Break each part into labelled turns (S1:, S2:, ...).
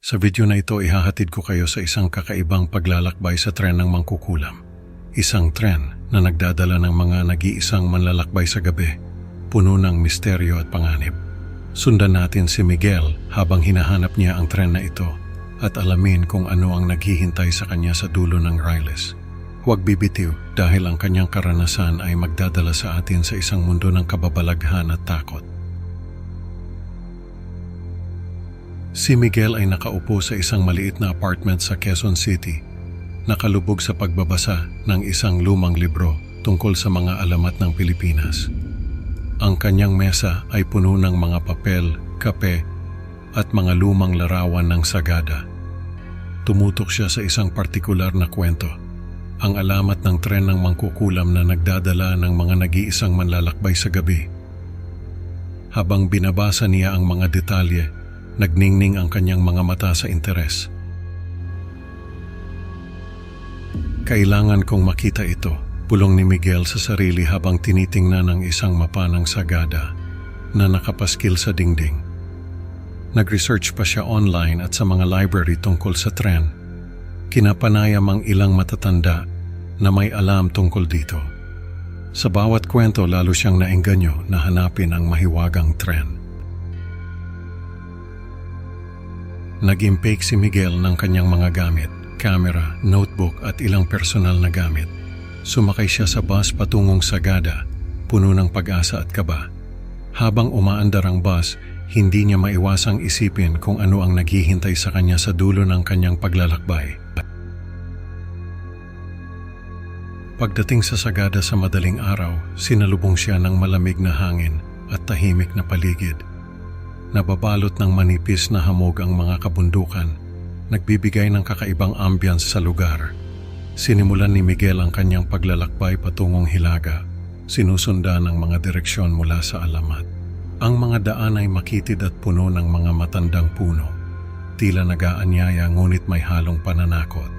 S1: Sa video na ito, ihahatid ko kayo sa isang kakaibang paglalakbay sa tren ng mangkukulam. Isang tren na nagdadala ng mga nag-iisang manlalakbay sa gabi, puno ng misteryo at panganib. Sundan natin si Miguel habang hinahanap niya ang tren na ito at alamin kung ano ang naghihintay sa kanya sa dulo ng Riles. Huwag bibitiw dahil ang kanyang karanasan ay magdadala sa atin sa isang mundo ng kababalaghan at takot. Si Miguel ay nakaupo sa isang maliit na apartment sa Quezon City, nakalubog sa pagbabasa ng isang lumang libro tungkol sa mga alamat ng Pilipinas. Ang kanyang mesa ay puno ng mga papel, kape, at mga lumang larawan ng Sagada. Tumutok siya sa isang partikular na kwento, ang alamat ng tren ng mangkukulam na nagdadala ng mga nag-iisang manlalakbay sa gabi. Habang binabasa niya ang mga detalye, nagningning ang kanyang mga mata sa interes. Kailangan kong makita ito, bulong ni Miguel sa sarili habang tinitingnan ang isang mapa ng Sagada na nakapaskil sa dingding. Nag-research pa siya online at sa mga library tungkol sa tren. Kinapanayam ang ilang matatanda na may alam tungkol dito. Sa bawat kwento lalo siyang naengganyo na hanapin ang mahiwagang tren. Nag-impake si Miguel ng kanyang mga gamit, camera, notebook at ilang personal na gamit. Sumakay siya sa bus patungong Sagada, puno ng pag-asa at kaba. Habang umaandar ang bus, hindi niya maiwasang isipin kung ano ang naghihintay sa kanya sa dulo ng kanyang paglalakbay. Pagdating sa Sagada sa madaling araw, sinalubong siya ng malamig na hangin at tahimik na paligid. Nababalot ng manipis na hamog ang mga kabundukan, nagbibigay ng kakaibang ambience sa lugar. Sinimulan ni Miguel ang kanyang paglalakbay patungong Hilaga, sinusundan ang mga direksyon mula sa alamat. Ang mga daan ay makitid at puno ng mga matandang puno, tila nag-aanyaya ngunit may halong pananakot.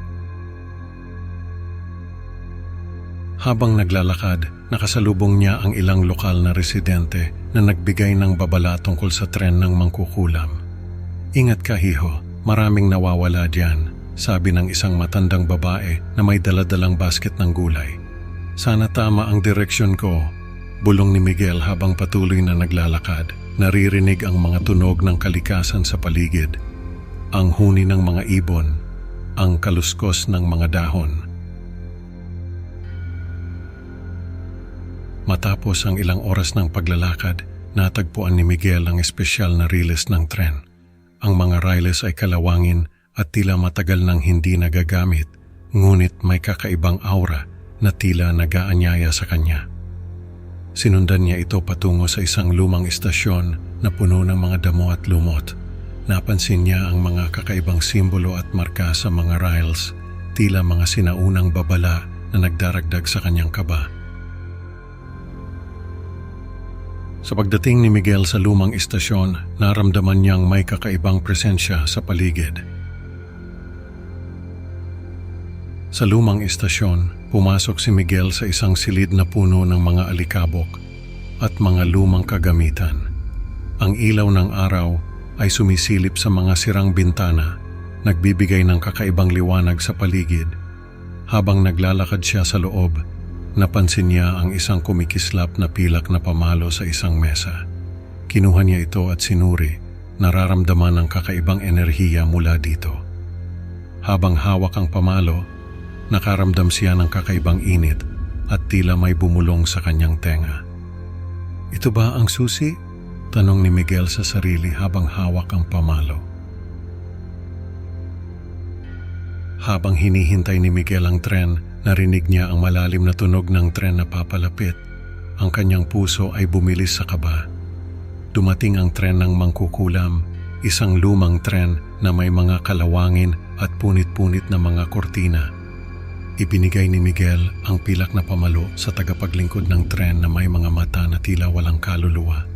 S1: Habang naglalakad, nakasalubong niya ang ilang lokal na residente na nagbigay ng babala tungkol sa tren ng mangkukulam. "Ingat ka, hiho, maraming nawawala diyan," sabi ng isang matandang babae na may daladalang basket ng gulay. "Sana tama ang direksyon ko," bulong ni Miguel habang patuloy na naglalakad. Naririnig ang mga tunog ng kalikasan sa paligid, ang huni ng mga ibon, ang kaluskos ng mga dahon. Matapos ang ilang oras ng paglalakad, natagpuan ni Miguel ang espesyal na riles ng tren. Ang mga riles ay kalawangin at tila matagal nang hindi nagagamit, ngunit may kakaibang aura na tila nag-aanyaya sa kanya. Sinundan niya ito patungo sa isang lumang istasyon na puno ng mga damo at lumot. Napansin niya ang mga kakaibang simbolo at marka sa mga riles, tila mga sinaunang babala na nagdaragdag sa kanyang kaba. Sa pagdating ni Miguel sa lumang istasyon, naramdaman niyang may kakaibang presensya sa paligid. Sa lumang istasyon, pumasok si Miguel sa isang silid na puno ng mga alikabok at mga lumang kagamitan. Ang ilaw ng araw ay sumisilip sa mga sirang bintana, nagbibigay ng kakaibang liwanag sa paligid. Habang naglalakad siya sa loob, napansin niya ang isang kumikislap na pilak na pamalo sa isang mesa. Kinuha niya ito at sinuri, nararamdaman ang kakaibang enerhiya mula dito. Habang hawak ang pamalo, nakaramdam siya ng kakaibang init at tila may bumulong sa kanyang tenga. "Ito ba ang susi?" tanong ni Miguel sa sarili habang hawak ang pamalo. Habang hinihintay ni Miguel ang tren, narinig niya ang malalim na tunog ng tren na papalapit. Ang kanyang puso ay bumilis sa kaba. Dumating ang tren ng mangkukulam, isang lumang tren na may mga kalawangin at punit-punit na mga kortina. Ibinigay ni Miguel ang pilak na pamalo sa tagapaglingkod ng tren na may mga mata na tila walang kaluluwa.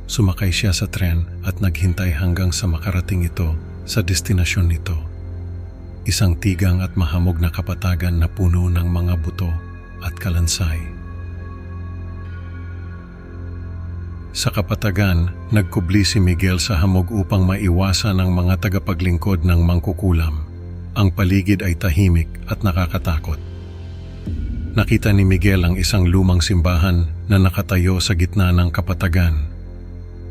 S1: Sumakay siya sa tren at naghintay hanggang sa makarating ito sa destinasyon nito. Isang tigang at mahamog na kapatagan na puno ng mga buto at kalansay. Sa kapatagan, nagkubli si Miguel sa hamog upang maiwasan ang mga tagapaglingkod ng mangkukulam. Ang paligid ay tahimik at nakakatakot. Nakita ni Miguel ang isang lumang simbahan na nakatayo sa gitna ng kapatagan.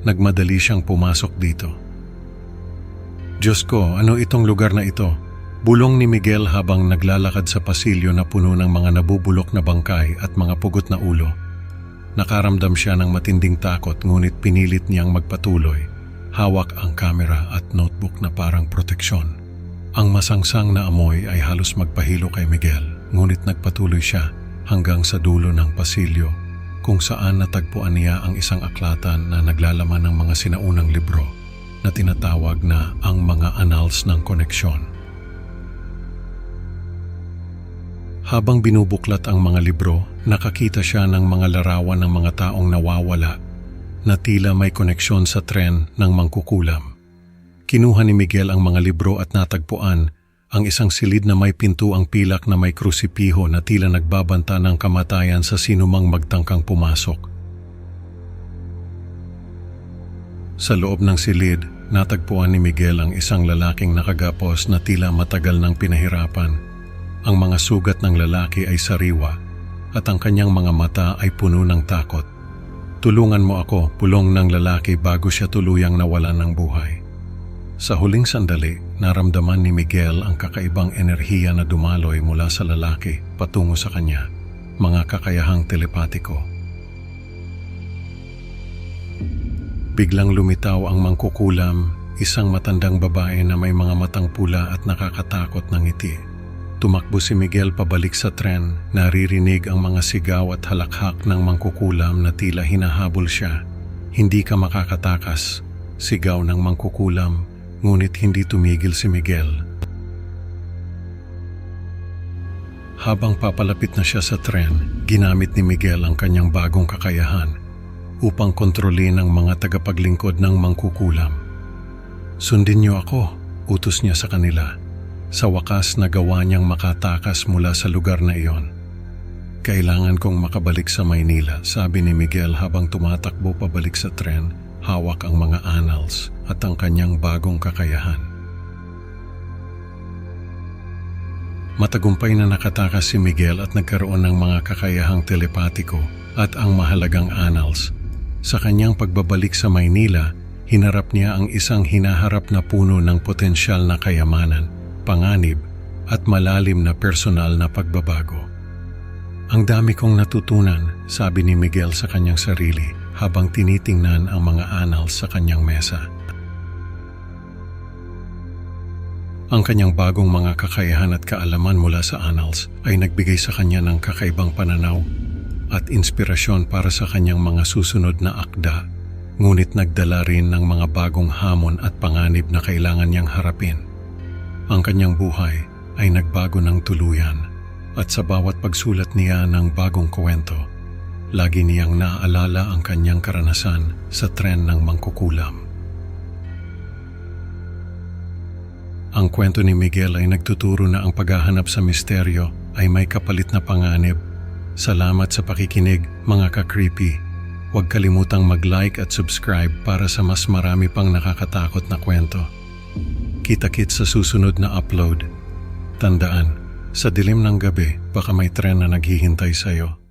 S1: Nagmadali siyang pumasok dito. Diyos ko, ano itong lugar na ito? Bulong ni Miguel habang naglalakad sa pasilyo na puno ng mga nabubulok na bangkay at mga pugot na ulo. Nakaramdam siya ng matinding takot ngunit pinilit niyang magpatuloy. Hawak ang kamera at notebook na parang proteksyon. Ang masangsang na amoy ay halos magpahilo kay Miguel, ngunit nagpatuloy siya hanggang sa dulo ng pasilyo kung saan natagpuan niya ang isang aklatan na naglalaman ng mga sinaunang libro na tinatawag na ang mga annals ng koneksyon. Habang binubuklat ang mga libro, nakakita siya ng mga larawan ng mga taong nawawala na tila may koneksyon sa tren ng mangkukulam. Kinuha ni Miguel ang mga libro at natagpuan ang isang silid na may pintuang pilak na may krusipiho na tila nagbabanta ng kamatayan sa sinumang magtangkang pumasok. Sa loob ng silid, natagpuan ni Miguel ang isang lalaking nakagapos na tila matagal ng pinahirapan. Ang mga sugat ng lalaki ay sariwa at ang kanyang mga mata ay puno ng takot. Tulungan mo ako, bulong ng lalaki bago siya tuluyang nawalan ng buhay. Sa huling sandali, naramdaman ni Miguel ang kakaibang enerhiya na dumaloy mula sa lalaki patungo sa kanya, mga kakayahang telepatiko. Biglang lumitaw ang mangkukulam, isang matandang babae na may mga matang pula at nakakatakot na ngiti. Tumakbo si Miguel pabalik sa tren, naririnig ang mga sigaw at halakhak ng mangkukulam na tila hinahabol siya. Hindi ka makakatakas, sigaw ng mangkukulam, ngunit hindi tumigil si Miguel. Habang papalapit na siya sa tren, ginamit ni Miguel ang kanyang bagong kakayahan upang kontrolin ang mga tagapaglingkod ng mangkukulam. Sundin niyo ako, utos niya sa kanila. Sa wakas nagawa niyang makatakas mula sa lugar na iyon. Kailangan kong makabalik sa Maynila, sabi ni Miguel habang tumatakbo pabalik sa tren, hawak ang mga annals at ang kanyang bagong kakayahan. Matagumpay na nakatakas si Miguel at nagkaroon ng mga kakayahang telepatiko at ang mahalagang annals. Sa kanyang pagbabalik sa Maynila, hinarap niya ang isang hinaharap na puno ng potensyal na kayamanan, panganib at malalim na personal na pagbabago. Ang dami kong natutunan, sabi ni Miguel sa kanyang sarili habang tinitingnan ang mga annals sa kanyang mesa. Ang kanyang bagong mga kakayahan at kaalaman mula sa annals ay nagbigay sa kanya ng kakaibang pananaw at inspirasyon para sa kanyang mga susunod na akda, ngunit nagdala rin ng mga bagong hamon at panganib na kailangan niyang harapin. Ang kanyang buhay ay nagbago ng tuluyan at sa bawat pagsulat niya ng bagong kwento, lagi niyang naaalala ang kanyang karanasan sa tren ng mangkukulam. Ang kwento ni Miguel ay nagtuturo na ang paghahanap sa misteryo ay may kapalit na panganib. Salamat sa pakikinig, mga ka-creepy. Huwag kalimutang mag-like at subscribe para sa mas marami pang nakakatakot na kwento. Kita-kits sa susunod na upload. Tandaan, sa dilim ng gabi, baka may tren na naghihintay sa'yo.